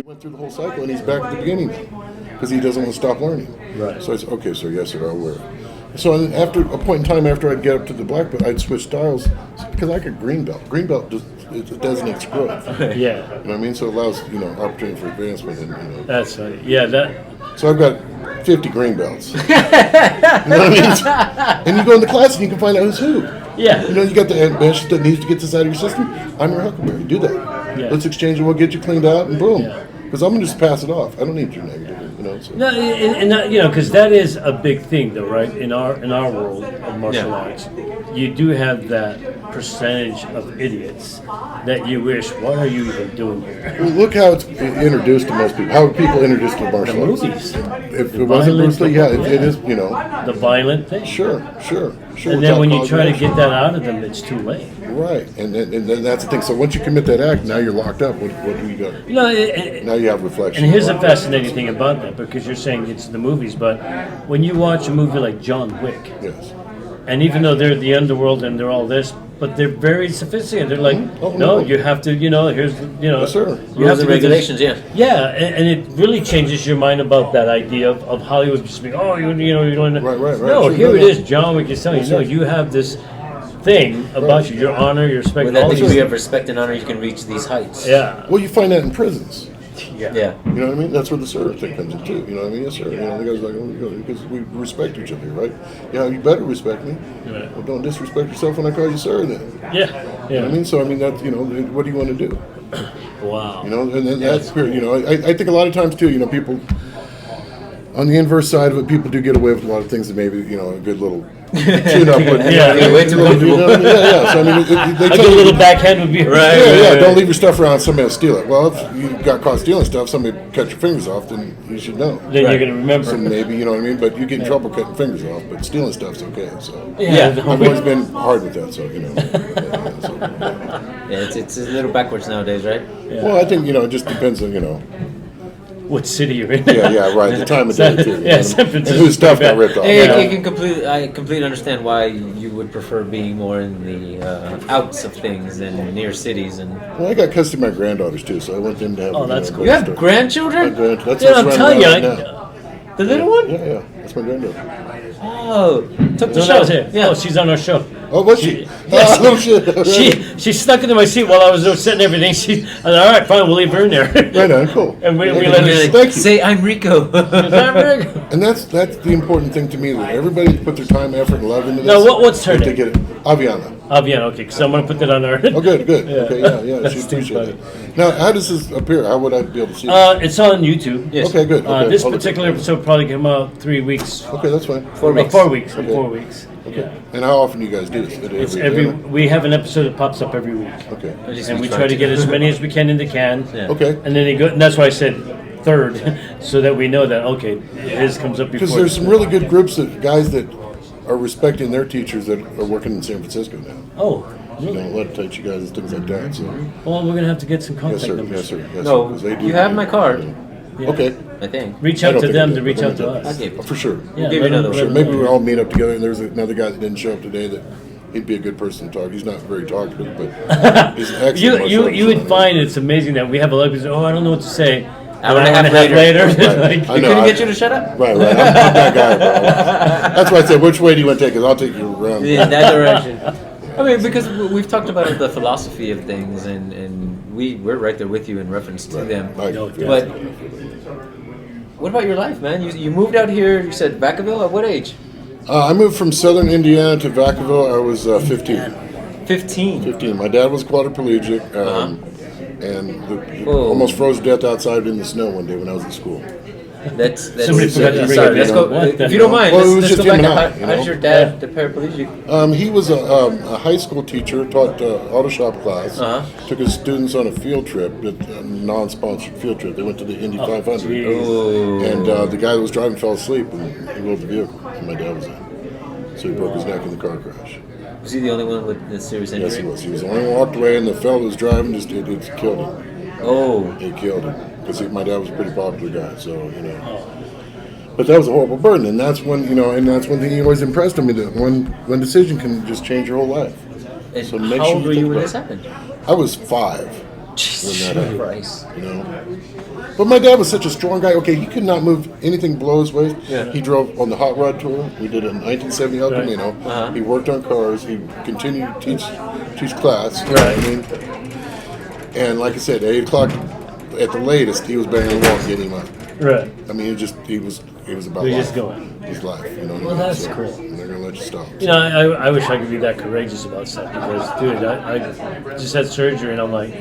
went through the whole cycle, and he's back at the beginning because he doesn't want to stop learning. Right. So I said, okay, sir, yes, sir, I'll wear it. So after a point in time, after I'd get up to the black belt, I'd switch styles because I like a green belt. Green belt it designates growth. Yeah. You know what I mean? So it allows opportunity for advancement. And, That's right. Yeah, So I've got 50 green belts. You know what I mean? And you go in the class and you can find out who's who. Yeah. You got the bench that needs to get this out of your system. I'm your Huckleberry. Do that. Yeah. Let's exchange and we'll get you cleaned out and boom. Yeah. Because I'm going to just pass it off. I don't need your negative. So. No, and because that is a big thing, though, right? In our world of martial arts, you do have that percentage of idiots that you wish, what are you even doing here? Well, look how it's introduced to most people. How are people introduced to martial arts? Movies. If it wasn't Bruce Lee, yeah, it is, The violent thing. Sure. And then when you try to get that out of them, it's too late. Right, and then that's the thing. So once you commit that act, now you're locked up. What do you got? Now you have reflection. And here's the fascinating thing about that, because you're saying it's the movies, but when you watch a movie like John Wick, Yes. and even though they're the underworld and they're all this, but they're very sophisticated. They're like, no, you have to, here's, Yes, sir. You have Rules and regulations, yeah. Yeah, and it really changes your mind about that idea of Hollywood just being, you're going to... Right. No, Sure, here no, it no. is, John Wick is telling you, no, you have this thing about you, your honor, your respect. With that all degree this- of respect and honor, you can reach these heights. Yeah. Well, you find that in prisons. Yeah. You know what I mean? That's where the sir thing comes in too. You know what I mean? Yes, sir. The guy's like, because we respect each other, right? Yeah, you better respect me. Right. Well, don't disrespect yourself when I call you sir. Then. Yeah. You know what I mean? So that's what do you want to do? Wow. And then that's where I think a lot of times too. People on the inverse side of it, people do get away with a lot of things that maybe a good little tune-up would. Way too comfortable. Yeah. So they A tell good you- little backhand would be Right. Yeah. Don't leave your stuff around. Somebody will steal it. Well, if you got caught stealing stuff, somebody cut your fingers off, then you should know. Then you're going to remember. So maybe you know what I mean. But you get in trouble cutting fingers off. But stealing stuff's okay. So Yeah. I've always been hard with that. So Yeah, it's a little backwards nowadays, right? Well, I think it just depends on What city you're in. Yeah, right. The time of day too. San And Francisco. whose stuff got ripped off. I completely understand why you would prefer being more in the outs of things than near cities. And Well, I got custody of my granddaughters too, so I want them to have. Oh, that's cool. you have grandchildren? That's Yeah, what's I'm running telling you, around now. The little one? Yeah. That's my granddaughter. Oh, took the No, show. that was it. Yeah. Oh, she's on our show. Oh, was she? Yes. Oh, shit. She snuck into my seat while I was setting everything. I said, all right, fine, we'll leave her in there. Right on, cool. And we You're let her like, Thank you. say, I'm Rico. And that's the important thing to me, that everybody put their time, effort, and love into this. Now, what's her that they name? get it. Aviana. Aviana, okay, because I'm going to put that on our... Oh, good. Okay, yeah. That's She too appreciate funny. it. Now, how does this appear? How would I be able to see it? It's on YouTube. Yes. Okay, good. Okay. This I'll look particular at it. episode probably came out 3 weeks. Okay, that's fine. 4 weeks. 4 weeks. Okay. 4 weeks. Yeah. And how often do you guys do this? It's Every day? we have an episode that pops up every week. Okay. And we try to get as many as we can in the can. Yeah. Okay. And then and that's why I said third, so that we know that, okay, his comes up before. Because there's some really good groups of guys that are respecting their teachers that are working in San Francisco now. Oh, really? A lot of teach you guys and things like that. So, Well, we're going to have to get some yes, contact sir. numbers. Yes, sir. Yes, No, sir, 'cause they do- you have my card. Yeah. Okay. I think. Reach I out don't to think them I to did, reach but out I to did. us. I'll give Oh, it. for sure. Yeah, give you let another them- one. Sure. Maybe we all meet up together. And there's another guy that didn't show up today that he'd be a good person to talk. He's not very talkative, but he's an excellent. You would find it's amazing that we have a lot of people say, I don't know what to say. Hour and a half later. Right. Like, I We know, couldn't I- get you to shut up? Right. I'm that guy, bro. That's why I said, which way do you want to take it? I'll take you around. In that direction. I mean, because we've talked about the philosophy of things, and we're right there with you in reference to them. Like, But what about your life, man? You moved out here, you said Vacaville, at what age? I moved from southern Indiana to Vacaville. I was 15. 15. 15. My dad was quadriplegic, and almost froze to death outside in the snow one day when I was at school. That's Somebody forgot to bring sorry, it let's in. go. What If the you don't hell? mind, Well, it was let's go just him back. and I, How did your dad, the paraplegic? He was a high school teacher, taught auto shop class, took his students on a field trip, a non-sponsored field trip. They went to the Indy 500. Oh. And the guy that was driving fell asleep and he rolled the vehicle. And my dad was in. So he broke his neck in the car crash. Was he the only one with the serious injury? Yes, he was. He was the only one who walked away, and the fellow who was driving it killed him. Oh. It killed him. Because my dad was a pretty popular guy, so, But that was a horrible burden, and that's when, and that's one thing he always impressed on me, that one decision can just change your whole life. And So make how sure old you were think you when about this happened? I was 5. when that happened. Christ. You know. But my dad was such a strong guy. Okay, he could not move anything below his waist. Yeah. He drove on the hot rod tour. We did it in 1970 El Right. Camino. Uh-huh. He worked on cars. He continued to teach class. You know Right. what I mean? And like I said, at 8 o'clock at the latest, he was banging the wall getting him up. Right. I mean, he was about You're life. just going. His life. You know what Well, I mean? that's So, cool. And they're gonna let you stop. You know, I wish I could be that courageous about stuff because, dude, I just had surgery and I'm like,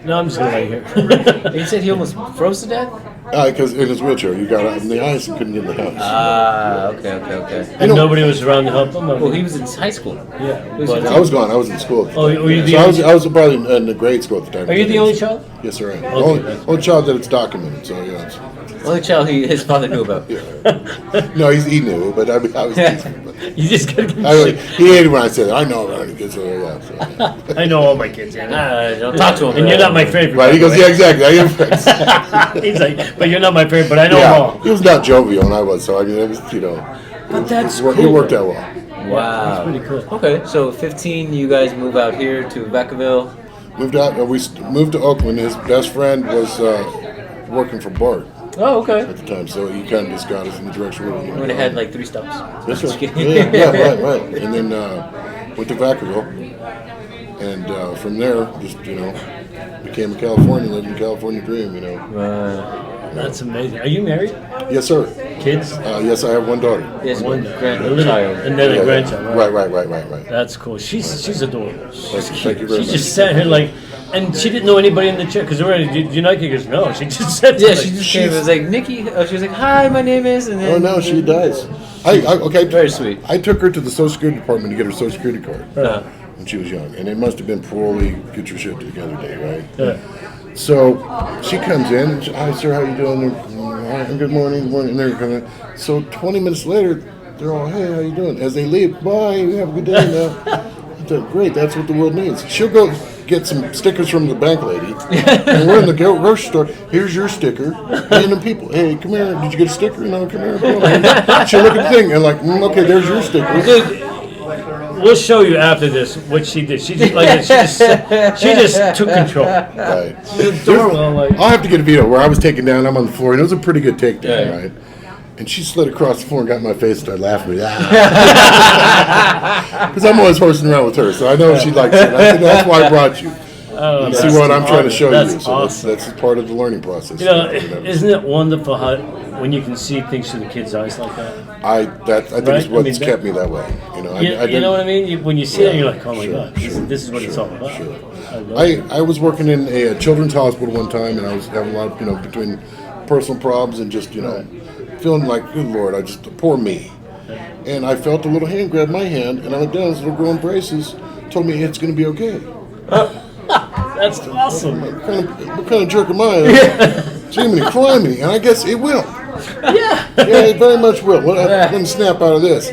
no, I'm just gonna lay here. You said he almost froze to death? Because in his wheelchair, you got out in the ice and couldn't get in the house. Ah, okay. And nobody was around to help him. I Well, mean, he was in high school. yeah. He was But, I was gone. I was in school. At the Oh, time. were you the So only- I was probably in the grade school at the time. Are you the only child? Yes, sir. I am. Okay, only, that's- only child that it's documented. So yeah. only child his father knew about. No, he knew, but I was teasing. But You just gotta get he hated when I said that. I know about any kids. So yeah. So. I know all my kids, yeah. Don't talk to him. And you're not my favorite. Right. He by goes, the yeah, way. exactly. I am friends. He's like, but you're not my favorite, but I know them Yeah. all. He was not jovial, and I was. So I mean, it was But that's it cool. worked out well. Wow. That's pretty cool. Okay, so 15, you guys move out here to Vacaville. Moved out. Moved to Oakland. His best friend was working for Bart Oh, okay. at the time, so he kind of just got us in the direction we were going. When it had like 3 stops. That's Just right. kidding. Yeah, right. And then went to Vacaville, and from there, just became a Californian, lived in the California dream. That's amazing. Are you married? Yes, sir. Kids? Yes, I have one daughter. Yes, One one a grandchild. little, and then a Yeah, grandchild. Right? Right. That's cool. She's adorable. Thank you very She much. just sat here like, and she didn't know anybody in the chair because already. Do you like it? He goes, no. She just said, Yeah, like, she just came. It was like Nikki. She was like, "Hi, my name is." And then Oh no, she does. Okay. Very sweet. I took her to the Social Security Department to get her Social Security card when she was young, and it must have been probably get your shit together day, right? Yeah. So she comes in, and hi sir, how you doing? Hi, good morning, and they're gonna. So 20 minutes later, they're all, hey, how you doing? As they leave, bye, you have a good day now. I said, great, that's what the world needs. She'll go get some stickers from the bank lady, and we're in the grocery store. Here's your sticker. And the people, hey, come here. Did you get a sticker? No, come here. She'll look at the thing and like, okay, there's your sticker. Dude, we'll show you after this what she did. She just took control. Right. She's adorable. I'm like, I'll have to get a video where I was taken down. I'm on the floor, and it was a pretty good takedown, Yeah. right? And she slid across the floor and got in my face and started laughing. Because I'm always horsing around with her, so I know she likes it. I said, that's why I brought you. oh, You see that's what I'm trying to show that's you. So awesome. that's part of the learning process. You know, isn't it wonderful how when you can see things through the kids' eyes like that? I think Right? it's I what's mean, kept me that way. You know, You know what I mean? When you see it, you're like, oh my Sure, god, this is what it's all about. Sure. I love it. I was working in a children's hospital one time, and I was having a lot of, between personal problems and just, feeling like, good Lord, poor me. And I felt a little hand grab my hand, and I went down, this little girl in braces told me it's going to be okay. That's awesome. What kind of jerk am I? Jiminy, criminy, and I guess it will. Yeah. Yeah, it very much will. When I snap out of this,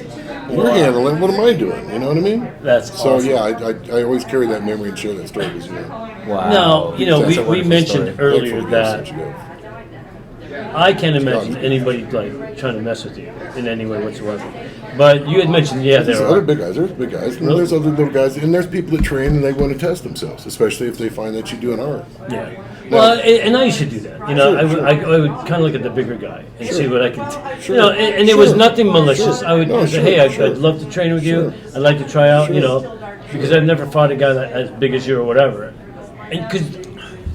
you're handling. What am I doing? You know what I mean? That's So awesome. yeah, I always carry that memory and share that story because Wow. Now, That's a we wonderful mentioned story. earlier that I can't imagine anybody like trying to mess with you in any way whatsoever. But you had mentioned, There's there other are. big guys. There's big guys. And Really? there's other little guys. And there's people that train and they want to test themselves, especially if they find that you do an art. Yeah. Well, and I should do that. Sure, I would kind of look at the bigger guy and see what I could. Sure. And it was Sure. nothing malicious. Sure. I would No, say, sure, hey, sure. I'd love to train with you. Sure. I'd like to try out. Sure. Because I've never fought a guy as big as you or whatever. And because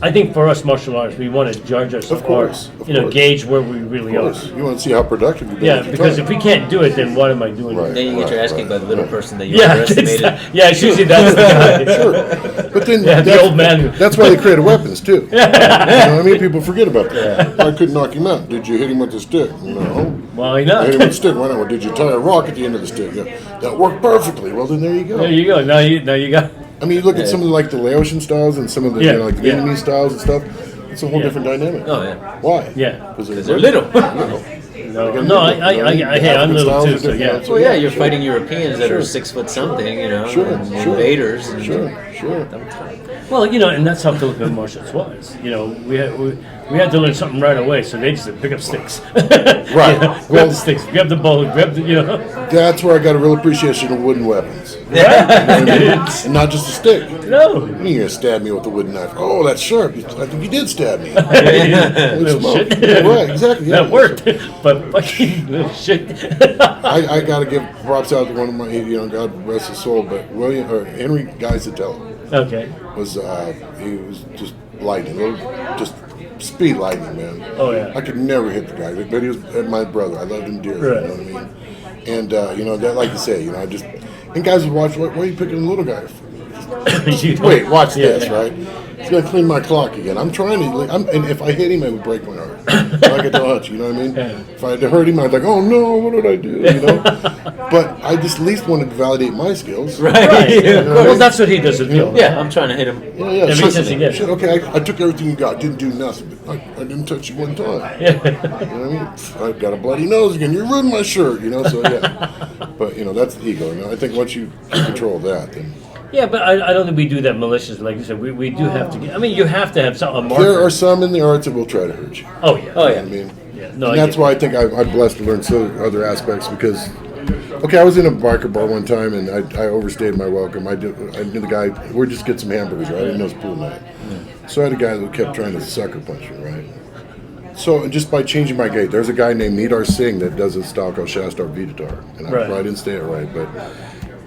I think for us martial artists, we want to judge ourselves, Of course, or, of course. gauge where we really Of are. course. You want to see how productive you've been. Yeah, with your because time. if we can't do it, then what am I doing? Right. Then you get your ass kicked by the little Right. person that you Yeah, underestimated. yeah. It's usually that's the guy. Sure. But then Yeah, the that's, old man. That's why they created weapons too. You know what I mean? People forget about that. I couldn't knock him out. Did you hit him with the stick? No. Why I hit him with not? the stick. Why not? Well, did you tie a rock at the end of the stick? Yeah. That worked perfectly. Well, then there you go. There you go. Now you got. I mean, you look at some of the Laotian styles and some of the Yeah, like yeah. Vietnamese styles and stuff. It's a whole Yeah. different dynamic. Oh, yeah. Why? Yeah. Because they're little. No, hey, I'm little too, so yeah. Well, yeah, you're fighting Europeans that are 6 foot something, Sure, and sure. invaders. And Sure. I'm Well, and that's how Filipino martial arts was. We had to learn something right away, so they just said, pick up sticks. Right. Grab the sticks, grab the bow, That's where I got a real appreciation of wooden weapons. Right? You know what I mean? And not just a stick. No. You're going to stab me with a wooden knife. Oh, that's sharp. I think you did stab me. Little Smoke. shit. Yeah, right, exactly. Yeah. That worked, but fucking little shit. I got to give props out to one of my, God rest his soul, but Henry Geisatella Okay. was, he was just lightning, just speed lightning, man. Oh, yeah. I could never hit the guy, but he was my brother. I loved him dearly, Right. you know what I mean? And, that, like you say, and guys would watch, why are you picking the little guy? Wait, watch this, right? He's gonna clean my clock again. I'm trying to, and if I hit him, it would break my heart. Like a touch, you know what I mean? Yeah. If I had to hurt him, I'd be like, oh no, what did I do? But I just at least wanted to validate my skills. Right. Yeah. Well, that's what he does with me. Yeah, I'm trying to hit him. Yeah. Every Shit, chance he gets. shit, okay, I took everything you got, didn't do nothing. But I didn't touch you one time. Yeah. You know what I mean? I got a bloody nose again. You're ruining my shirt, so yeah. But that's the ego. I think once you control that, then. Yeah, but I don't think we do that maliciously. Like you said, we do have to get. I mean, you have to have a marker. There are some in the arts that will try to hurt you. Oh yeah. Oh You yeah. know what I mean? Yeah. No, And that's why I think I'm blessed to learn other aspects because, okay, I was in a biker bar one time and I overstayed my welcome. I knew the guy, we'd just get some hamburgers, right? I didn't know it was pool night. So I had a guy that kept trying to sucker punch me, right? So just by changing my gait, there's a guy named Nidar Singh that does a style called Shastar Vidatar. And I Right. probably didn't say it right, but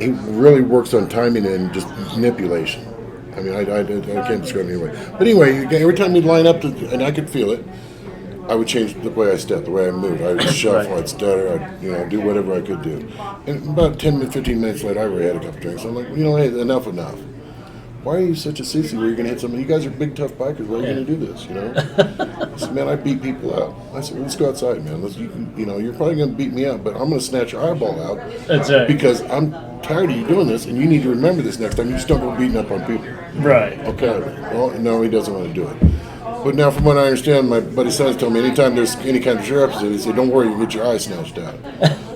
he really works on timing and just manipulation. I mean, I can't describe it anyway. But anyway, every time he'd line up, and I could feel it, I would change the way I stepped, the way I moved. I would shuffle, Right. I'd stutter, I'd do whatever I could do. And about 15 minutes later, I already had a couple drinks. I'm like, hey, enough. Why are you such a sissy where you're going to hit somebody? You guys are big, tough bikers. Why are you going to do this, I said, man, I beat people out. I said, well, let's go outside, man. You're probably going to beat me out, but I'm going to snatch your eyeball out. That's right. Because I'm tired of you doing this, and you need to remember this next time. You just don't go beating up on people. Right. Okay. Well, no, he doesn't want to do it. But now, from what I understand, my buddy Sons told me anytime there's any kind of sheriff visit, he said, don't worry, you get your eyes snatched out.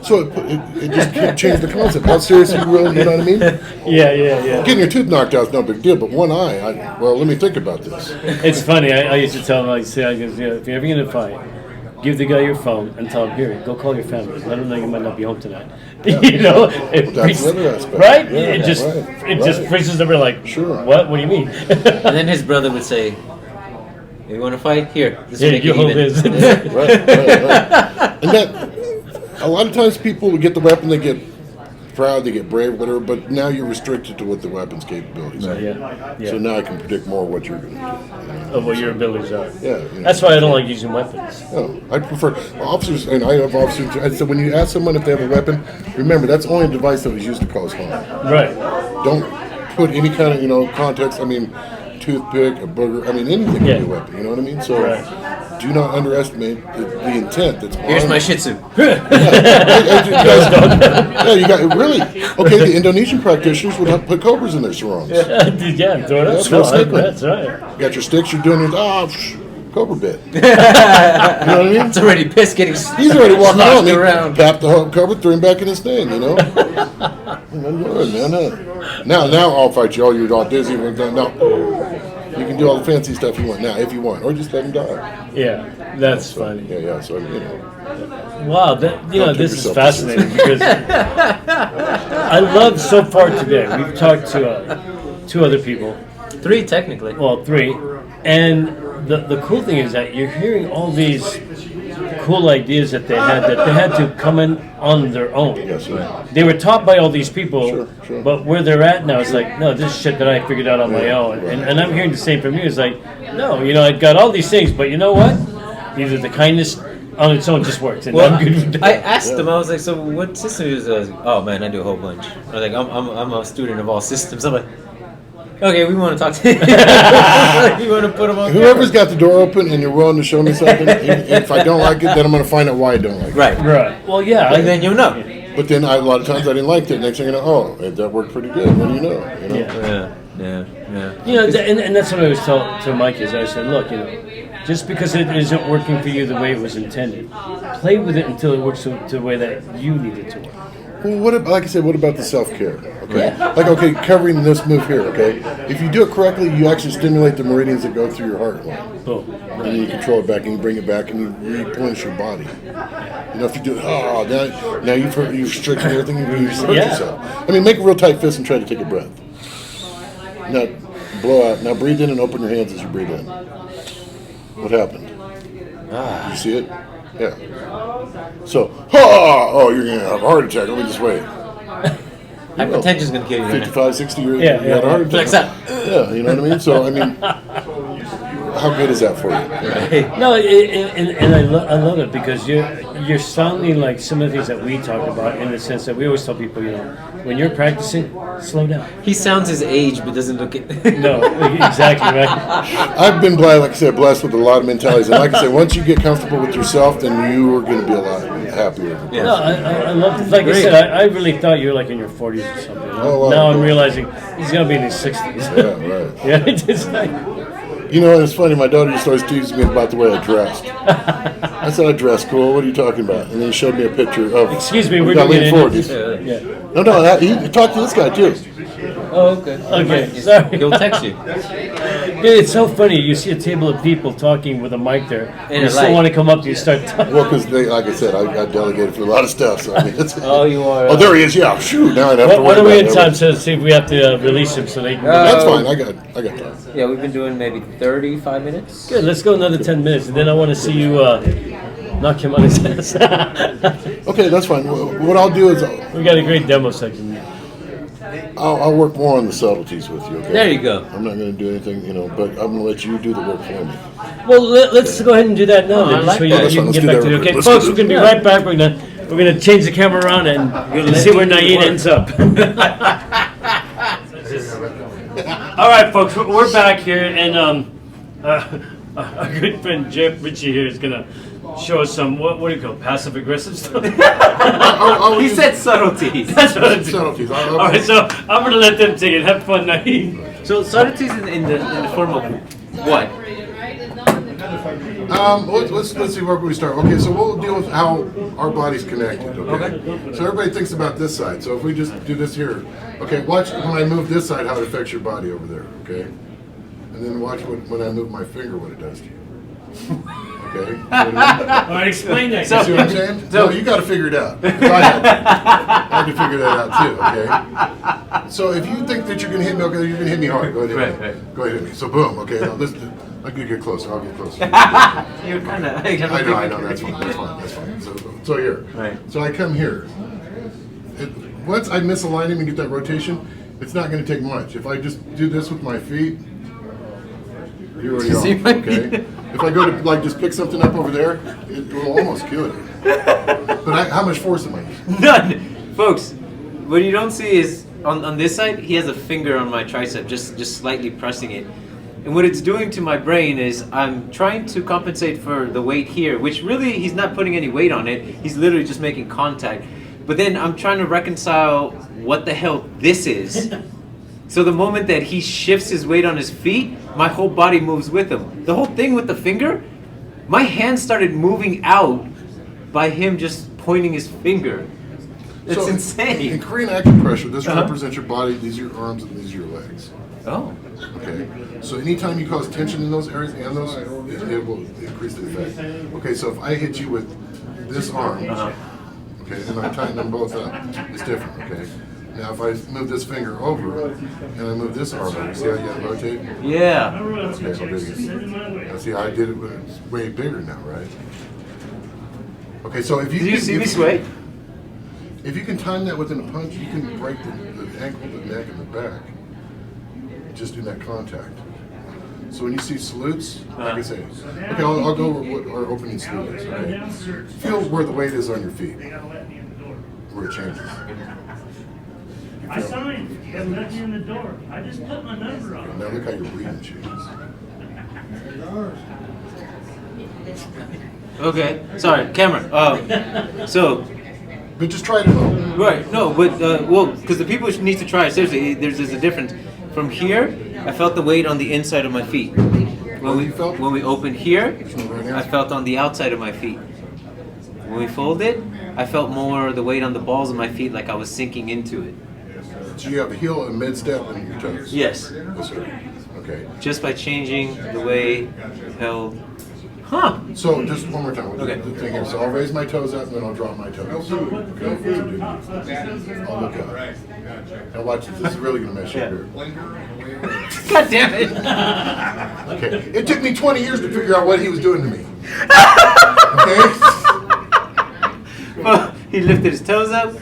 So it just changed the concept. How serious you really, you know what I mean? Yeah. Getting your tooth knocked out is no big deal, but one eye, let me think about this. It's funny. I used to tell him, if you're ever in a fight, give the guy your phone and tell him, here, go call your family. Let them know you might not be home tonight. It That's the other aspect. right? Yeah, It just right. freezes them. We're like, Sure. What? What do you mean? And then his brother would say, "You want to fight? Here, this Here, will make you it hold even." this. Right. And that, a lot of times people would get the weapon, they get proud, they get brave, whatever, but now you're restricted to what the weapon's capabilities are. Yeah. So now I can predict more what you're going to do. Of what your abilities are. Yeah. That's why I don't like using weapons. No, I prefer officers, and I have officers. I said when you ask someone if they have a weapon, remember that's only a device that was used to cause harm. Right. Don't put any kind of context. I mean, toothpick, a booger. I mean, anything can be a weapon. You know what I mean? So Right. do not underestimate the intent that's behind. Here's my Shih Tzu. Yeah, you got really okay. The Indonesian practitioners would have put cobras in their sarongs. Yeah, throw it up. That's what's happening. That's right. You got your sticks. You're doing your cobra bit. You know what I mean? It's already pissed getting. He's already walking sloshed around. around. Tap the cobra, throw him back in his thing. Man, Now I'll fight you. Oh, you're all dizzy. No, you can do all the fancy stuff you want now if you want, or just let him die. Yeah, that's funny. Yeah. So Wow, Don't this take is yourself fascinating because I love so far today. We've talked to 2 other people, 3 technically. well, 3, and the cool thing is that you're hearing all these cool ideas that they had to come in on their own. yes, sir. They were taught by all these people, Sure. but where they're at now, it's like, no, this is shit that I figured out on my own. right. And I'm hearing the same from you. It's like, no, I got all these things, but you know what? Either the kindness on its own just works, and Well, I'm good with that. I asked them. I was like, "So what system is?" I was like, "Oh man, I do a whole bunch." I was like, "I'm a student of all systems." I'm like, "Okay, we want to talk to you. You want to put them on?" Whoever's got the door open and you're willing to show me something, if I don't like it, then I'm going to find out why I don't like it. Right. Right. Well, yeah. And then you'll know. But then a lot of times I didn't like it. Next thing you know, that worked pretty good. What do you know? Yeah. Yeah. And that's what I always tell Mike is I said, look, just because it isn't working for you the way it was intended, play with it until it works the way that you need it to work. Well, like I said, what about the self-care? Okay, Yeah. like okay, covering this move here. Okay, if you do it correctly, you actually stimulate the meridians that go through your heart line, Boom. and then you control it back and you bring it back and you replenish your body. You know, if you do it, now you've restricted everything. You've hurt Yeah. yourself. I mean, make a real tight fist and try to take a breath. Now, blow out. Now breathe in and open your hands as you breathe in. What happened? You see it? Yeah. So, you're going to have a heart attack. Let me just wait. Hypertension's gonna kill you. 55, 60 years, Yeah, you had a heart attack. Flex up. Yeah, you know what I mean? So, I mean, how good is that for you? No, and I love it because you're sounding like some of the things that we talk about in the sense that we always tell people, when you're practicing, slow down. He sounds his age, but doesn't look it. No, exactly right. I've been blessed with a lot of mentalities. And like I said, once you get comfortable with yourself, then you are going to be a lot happier. Yeah. No, I love it. Like I said, I really thought you were like in your 40s or something. Oh, wow. Now I'm realizing he's going to be in his 60s. Yeah, right. Yeah, it's just like, You know, it's funny. My daughter used to always tease me about the way I dressed. I said, I dress cool. What are you talking about? And then he showed me a picture of. excuse me, we're got doing lean it. forward. Yeah. No, he talked to this guy too. Oh, okay. Okay, sorry. He'll text you. Dude, it's so funny. You see a table of people talking with a mic there, and a you still light. want to come up to you and start talking. Well, because like I said, I delegated for a lot of stuff. So I mean, it's, Oh, you are. Oh, there he is. Yeah, shoot. Now I'd have to What worry are we about in that. time to see if we have to release him so they can? That's fine. I got time. Yeah, we've been doing maybe 35 minutes. Good. Let's go another 10 minutes, and then I want to see you knock him on his ass. Okay, that's fine. What I'll do is We got a great demo section. I'll work more on the subtleties with you. Okay. There you go. I'm not going to do anything, but I'm going to let you do the work for me. Well, let's go ahead and do that now. I Then, like so that. Let's you can do get back that to it. real Okay, quick. folks, Let's we're do gonna be right back. We're gonna change the camera around and see where Naeem ends up. All right, folks, we're back here, and our good friend Jeff Ritchie here is gonna show us some what do you call passive aggressive stuff. He said subtleties. That's what I'm Subtleties. All right, so I'm gonna let them take it. Have fun, Naeem. So subtleties in the form of what? Let's see where we start. Okay, so we'll deal with how our body's connected. Okay. So everybody thinks about this side. So if we just do this here, okay. Watch when I move this side how it affects your body over there. Okay. And then watch when I move my finger what it does to you. Okay. All right, explain that. You see what I'm saying? No, you got to figure it out. I had to figure that out too. Okay. So if you think that you're gonna hit me, okay, you're gonna hit me hard. Go ahead, hit me. Right. Go ahead, hit me. So boom. Okay. Now this. I could get closer. I'll get closer. You're kind of. I I know. That's fine. So here. Right. So I come here. Once I misalign him and get that rotation, it's not going to take much. If I just do this with my feet, you're already See off. my Okay. feet? If I go to just pick something up over there, it will almost kill you. But how much force am I using? None, folks. What you don't see is on this side, he has a finger on my tricep, just slightly pressing it. And what it's doing to my brain is I'm trying to compensate for the weight here, which really he's not putting any weight on it. He's literally just making contact. But then I'm trying to reconcile what the hell this is. So the moment that he shifts his weight on his feet, my whole body moves with him. The whole thing with the finger, my hand started moving out by him just pointing his finger. It's So, insane. In Korean acupressure, this represents your body, these are your arms, and these are your legs. Oh. Okay, so anytime you cause tension in those areas and those, it will increase the effect. Okay, so if I hit you with this arm, okay, and I tighten them both up, it's different, okay? Now if I move this finger over and I move this arm over, see how you gotta rotate? Yeah. Okay, I'll do it again. Now see, I did it, but it's way bigger now, right? Okay, so if you Did you can- see if me you- sway? If you can time that within a punch, you can break the ankle, the neck, and the back just in that contact. So when you see salutes, like I say, okay, I'll go over what our opening salute is. Okay, feel where the weight is on your feet, where it changes. I signed. You haven't let me in the door. I just put my number on. Now look how your breathing changes. Okay. Sorry, camera. So, But just try it at home. right, no, but, well, because the people need to try it. Seriously, there's a difference. From here, I felt the weight on the inside of my feet. When we opened here, I felt on the outside of my feet. When we folded, I felt more the weight on the balls of my feet, like I was sinking into it. So you have the heel and mid step and your toes. Yes, Yes, sir. Okay. just by changing the way held. Huh? So just one more time. Okay. The thing here. So I'll raise my toes up and then I'll drop my toes. Okay. I'll look up. Now watch this. This is really gonna mess you up here. God damn it! Okay. It took me 20 years to figure out what he was doing to me. Okay. Well, he lifted his toes up,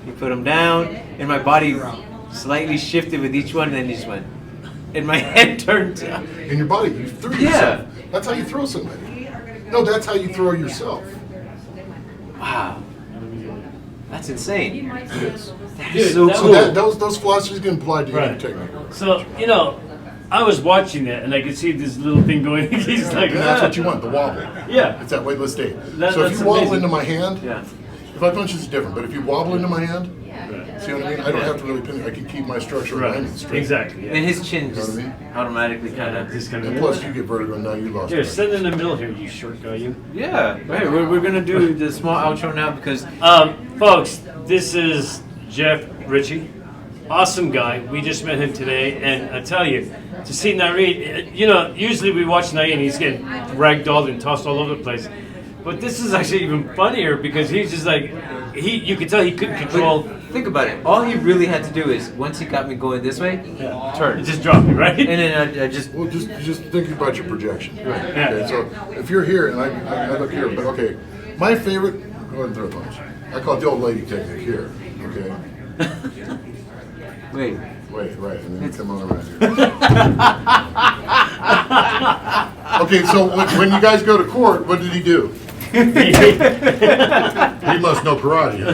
he put them down, and my body slightly shifted with each one, and then he just went. And my head turned. In your body, you threw Yeah. yourself. That's how you throw somebody. No, that's how you throw yourself. Wow. That's insane. It is. That Dude, is so that cool. So those philosophies can apply to Right. any technique. So, you know, I was watching that and I could see this little thing going. He's like, And that's what you want, the wobble. Yeah. It's that weightless state. That- So if that's you wobble amazing. into my hand, Yeah. if I punch, it's different. But if you wobble into my hand, see what I mean? I don't have to really pin it. I can keep my structure Right. aligned straight. Exactly. Yeah. And his chin You know just what I mean? automatically kind of. Just kind And of. plus, you get vertigo, and now you lost. Here, it. stand in the middle here, you short guy, you. Yeah. Right. We're gonna do the small outro now because Folks, this is Jeff Ritchie. Awesome guy. We just met him today, and I tell you, to see Nareed, you know, usually we watch Nareed and he's getting ragdolled and tossed all over the place. But this is actually even funnier because he's just like, you could tell he couldn't control. think about it. All he really had to do is once he got me going this way, turn, Just drop me, right? and then I just. Well, just think about your projection. Yeah. Okay, so if you're here and I look here, but okay, my favorite. Go ahead and throw a punch. I call it the old lady technique here. Okay. Wait. Wait, right, and then come on around here. Okay, so when you guys go to court, what did he do? He must know karate.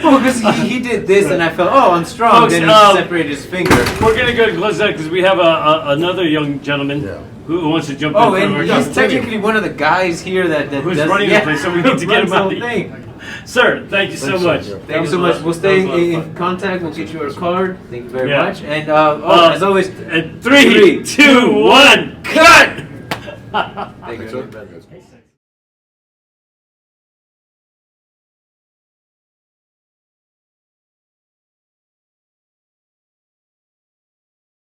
Well, because he did this, and I felt, oh, I'm strong. Folks, then he separated his finger. We're gonna go to close that because we have another young gentleman Yeah. who wants to jump Oh, in. and Yeah, he's technically one of the guys here that Who's does, running the place, so we need to get runs him out. the whole thing. Sir, thank you so Thanks, much. sir. Thank you so much. We'll stay in contact. We'll get you our card. Thank you very Yeah. much. And as always, And 3, 2, 1, cut! thank you. Thanks, sir.